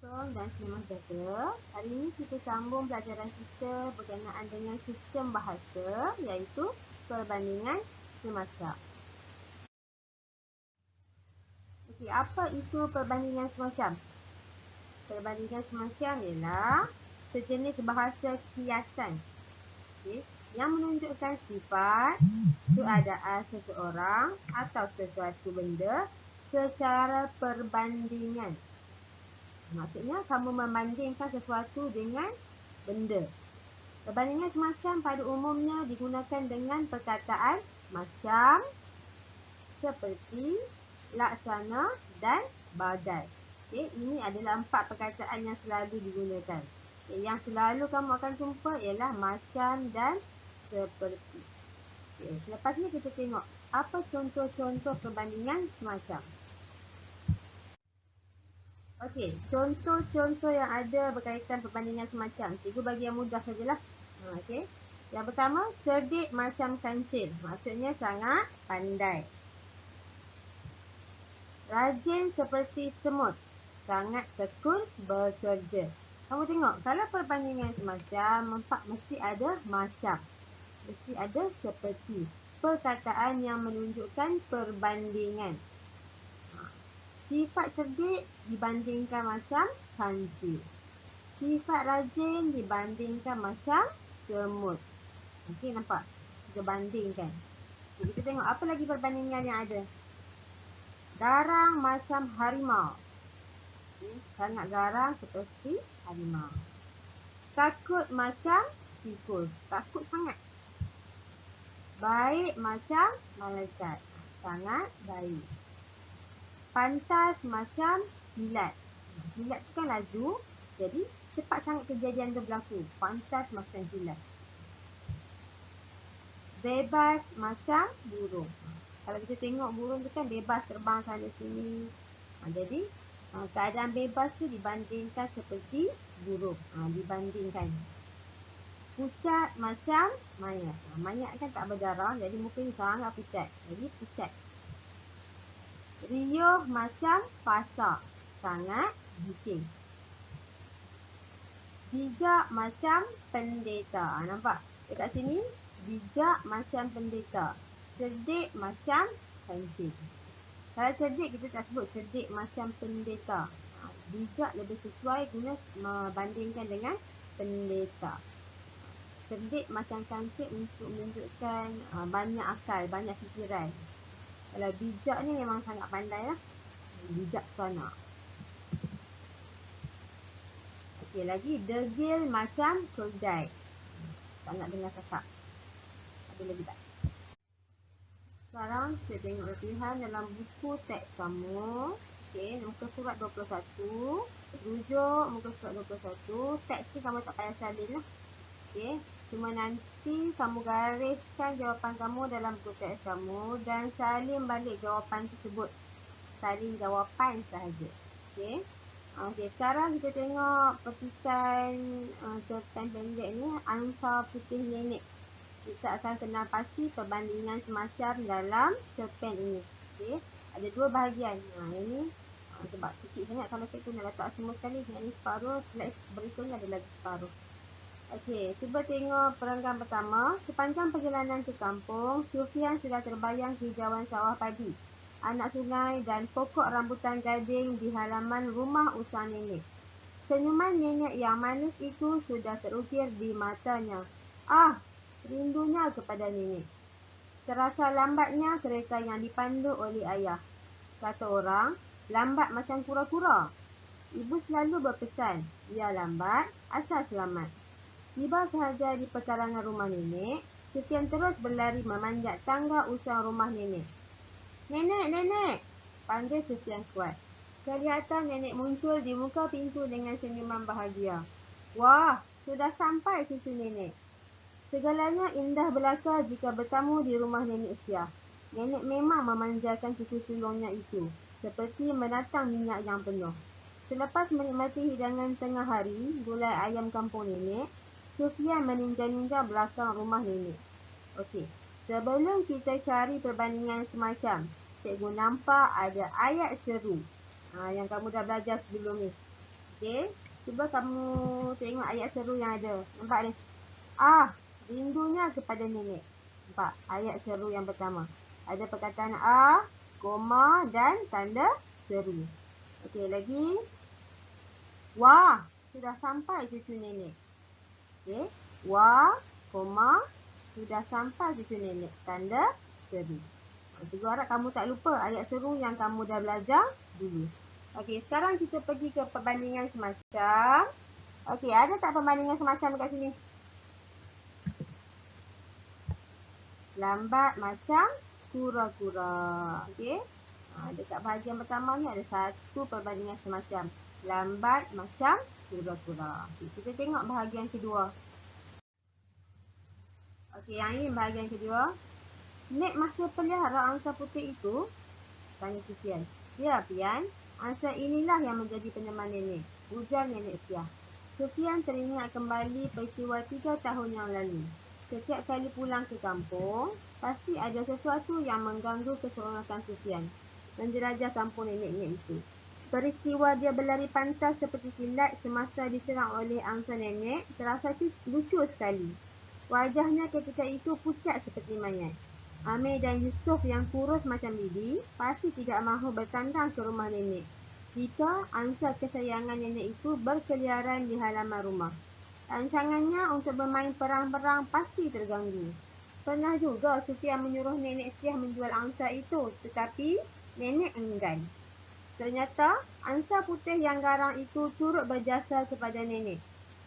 Assalamualaikum dan selamat sejahtera. Hari ini kita sambung pelajaran kita berkenaan dengan sistem bahasa iaitu perbandingan semacam. Okey, apa itu perbandingan semacam? Perbandingan semacam ialah sejenis bahasa kiasan, okey, yang menunjukkan sifat, keadaan seseorang atau sesuatu benda secara perbandingan. Maksudnya, kamu membandingkan sesuatu dengan benda. Perbandingan semacam pada umumnya digunakan dengan perkataan macam, seperti, laksana dan bagai. Okay, ini adalah 4 perkataan yang selalu digunakan. Okay, yang selalu kamu akan jumpa ialah macam dan seperti. Okay, selepas ni kita tengok apa contoh-contoh perbandingan semacam. Okey, contoh-contoh yang ada berkaitan perbandingan semacam. Cikgu bagi yang mudah sajalah. Okey. Yang pertama, cerdik macam kancil. Maksudnya sangat pandai. Rajin seperti semut. Sangat tekun bekerja. Kamu tengok, kalau perbandingan semacam, mesti ada macam. Mesti ada seperti. Perkataan yang menunjukkan perbandingan. Sifat cerdik dibandingkan macam kancil. Sifat rajin dibandingkan macam semut. Okey, nampak? Kita bandingkan. Okay, kita tengok apa lagi perbandingan yang ada. Garang macam harimau. Okay, sangat garang seperti harimau. Takut macam tikus. Takut sangat. Baik macam malaikat. Sangat baik. Pantas macam kilat. Kilat tu kan laju, jadi cepat sangat kejadian tu berlaku. Pantas macam kilat. Bebas macam burung. Kalau kita tengok burung tu kan bebas terbang sana sini. Jadi keadaan bebas tu dibandingkan seperti burung. Dibandingkan. Pucat macam mayat. Mayat kan tak berdarah, jadi mungkin sangat pucat. Jadi pucat. Riuh macam pasak. Sangat bising. Bijak macam pendeta. Nampak? Dekat sini, bijak macam pendeta. Cerdik macam kancil. Kalau cerdik, kita tak sebut cerdik macam pendeta. Bijak lebih sesuai guna membandingkan dengan pendeta. Cerdik macam kancil untuk menunjukkan banyak akal, banyak fikiran. Kalau bijak ni memang sangat pandai lah. Bijaksana. Okey, lagi degil macam keldai. Tak nak dengar cakap. Ada lagi tak? Sekarang kita tengok latihan dalam buku teks kamu. Okey, muka surat 21. Rujuk muka surat 21. Teks ni kamu tak payah salin lah. Okey, cuma nanti kamu gariskan jawapan kamu dalam buku teks kamu dan salin balik jawapan tersebut. Salin jawapan sahaja. Okey. Okey, sekarang kita tengok petikan cerpen pendek ni, Angsa Putih Nenek. Kita akan kenal pasti perbandingan semacam dalam cerpen ini. Okey, ada 2 bahagian. Ini sebab kecil sangat kalau saya nak letak semua sekali. Yang ini separuh, slide berikutnya ada lagi separuh. Okey, cuba tengok perenggan pertama. Sepanjang perjalanan ke kampung, Sufian sudah terbayang hijauan sawah padi, anak sungai dan pokok rambutan gading di halaman rumah usaha nenek. Senyuman nenek yang manis itu sudah terukir di matanya. Rindunya kepada nenek. Terasa lambatnya kereta yang dipandu oleh ayah. Kata orang, lambat macam kura-kura. Ibu selalu berpesan, biar lambat, asal selamat. Tiba sahaja di pekarangan rumah nenek, Sufian terus berlari memanjat tangga usaha rumah nenek. Nenek, nenek! Panggil Sufian kuat. Kelihatan nenek muncul di muka pintu dengan senyuman bahagia. Wah, sudah sampai cucu nenek. Segalanya indah belaka jika bertamu di rumah nenek Syah. Nenek memang memanjakan cucu sulungnya itu, seperti menatang minyak yang penuh. Selepas menikmati hidangan tengah hari, gulai ayam kampung nenek, Sufian meninjau-ninjau belakang rumah nenek. Okey, sebelum kita cari perbandingan semacam, cikgu nampak ada ayat seru yang kamu dah belajar sebelum ni. Okey. Cuba kamu tengok ayat seru yang ada. Nampak ni? Rindunya kepada nenek. Nampak? Ayat seru yang pertama. Ada perkataan koma dan tanda seru. Okey, lagi. Wah, sudah sampai cucu nenek. Okey. Wah, koma, sudah sampai cucu nenek. Tanda seru. Cikgu harap kamu tak lupa ayat seru yang kamu dah belajar dulu. Okey, sekarang kita pergi ke perbandingan semacam. Okey, ada tak perbandingan semacam dekat sini? Lambat macam kura-kura. Okey. Dekat bahagian pertama ni ada satu perbandingan semacam. Lambat macam kura-kura. Okay, kita tengok bahagian kedua. Okey, yang ini bahagian kedua. Nek masa pelihara angsa putih itu? Tanya Sufian. Ya, Pian. Angsa inilah yang menjadi peneman nenek. Ujar nenek Siah. Sufian teringat kembali peristiwa 3 tahun yang lalu. Setiap kali pulang ke kampung, pasti ada sesuatu yang mengganggu keseronokan Sufian. Menjelajah kampung nenek-nenek itu. Peristiwa dia berlari pantas seperti kilat semasa diserang oleh angsa nenek terasa lucu sekali. Wajahnya ketika itu pucat seperti mayat. Amir dan Yusuf yang kurus macam bibi pasti tidak mahu bertandang ke rumah nenek jika angsa kesayangan nenek itu berkeliaran di halaman rumah. Rancangannya untuk bermain perang-perang pasti terganggu. Pernah juga Sufian menyuruh nenek Siah menjual angsa itu, tetapi nenek enggan. Ternyata angsa putih yang garang itu turut berjasa kepada nenek.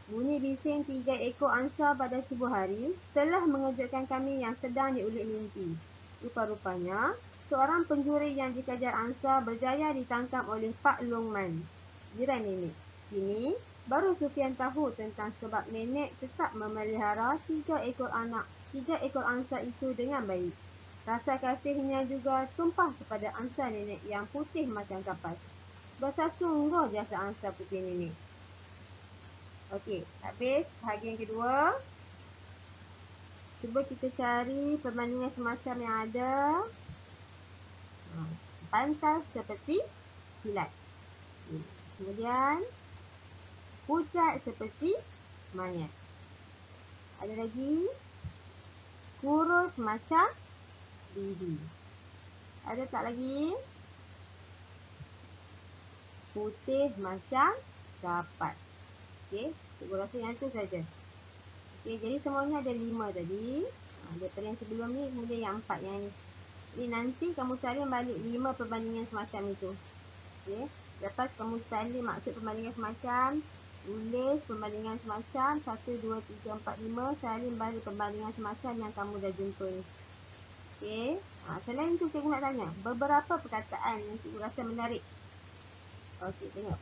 Bunyi bising 3 ekor angsa pada subuh hari telah mengejutkan kami yang sedang diulik mimpi. Rupa-rupanya, seorang pencuri yang dikejar angsa berjaya ditangkap oleh Pak Longman, jiran nenek. Kini, baru Sufian tahu tentang sebab nenek tetap memelihara 3 ekor angsa itu dengan baik. Rasa kasihnya juga tumpah kepada angsa nenek yang putih macam kapas. Besar sungguh jasa angsa putih nenek. Okey, habis bahagian kedua. Cuba kita cari perbandingan semacam yang ada. Pantas seperti kilat. Kemudian, pucat seperti mayat. Ada lagi, kurus macam bibi. Ada tak lagi? Putih macam kapas. Okey, cikgu rasa yang tu saja. Okey, jadi semuanya ada 5 tadi. Daripada yang sebelum ni, kemudian yang 4 yang ni. Jadi nanti kamu salin balik 5 perbandingan semacam itu. Okey, lepas kamu salin maksud perbandingan semacam, tulis perbandingan semacam 1, 2, 3, 4, 5, salin balik perbandingan semacam yang kamu dah jumpa ni. Okey, selain itu cikgu nak tanya, beberapa perkataan yang cikgu rasa menarik. Okey, tengok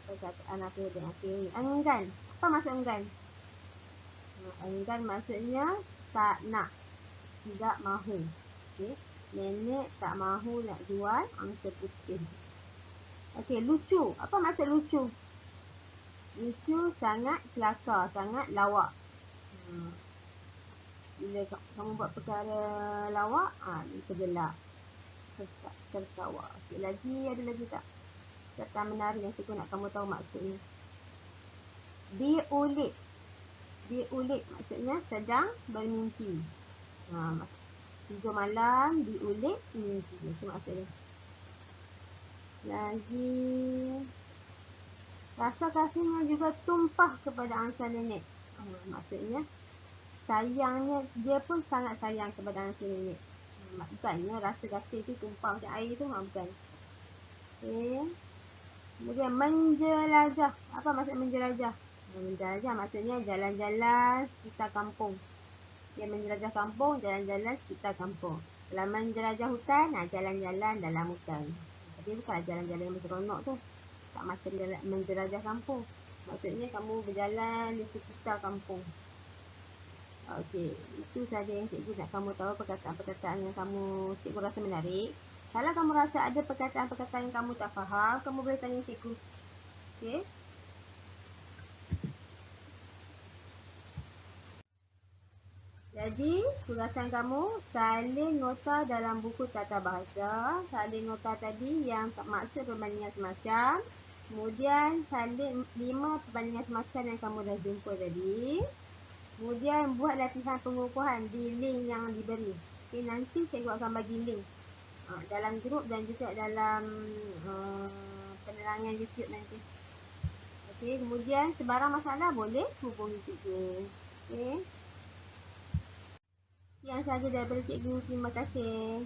perkataan apa yang okey. Enggan. Apa maksud enggan? Enggan maksudnya tak nak, tidak mahu. Okey, nenek tak mahu nak jual angsa putih. Okey, lucu. Apa maksud lucu? Lucu sangat kelakar, sangat lawak. Bila kamu buat perkara lawak, tergelak, tertawa. Okey, ada lagi tak? Kata menarik yang cikgu nak kamu tahu maksudnya. Diulik. Diulik maksudnya sedang bermimpi. Tidur malam, diulik, mimpi. Itu maksudnya. Lagi, rasa kasihnya juga tumpah kepada angsa nenek. Maksudnya, sayangnya, dia pun sangat sayang kepada angsa nenek. Bukannya rasa kasih itu tumpah macam air tu, bukan. Okay. Kemudian menjelajah. Apa maksud menjelajah? Menjelajah maksudnya jalan-jalan sekitar kampung. Dia menjelajah kampung, jalan-jalan sekitar kampung. Kalau menjelajah hutan, jalan-jalan dalam hutan. Tapi bukanlah jalan-jalan yang seronok tu. Tak macam menjelajah kampung. Maksudnya kamu berjalan di sekitar kampung. Okey, itu saja yang cikgu nak kamu tahu, perkataan-perkataan yang cikgu rasa menarik. Kalau kamu rasa ada perkataan-perkataan yang kamu tak faham, kamu boleh tanya cikgu. Okey. Jadi, tugasan kamu salin nota dalam buku tata bahasa. Salin nota tadi yang maksud perbandingan semacam. Kemudian salin 5 perbandingan semacam yang kamu dah jumpa tadi. Kemudian buat latihan pengukuhan di link yang diberi. Okay, nanti cikgu akan bagi link dalam grup dan juga dalam penerangan YouTube nanti. Okay, kemudian sebarang masalah boleh hubungi cikgu. Okay. Yang sahaja daripada cikgu. Terima kasih.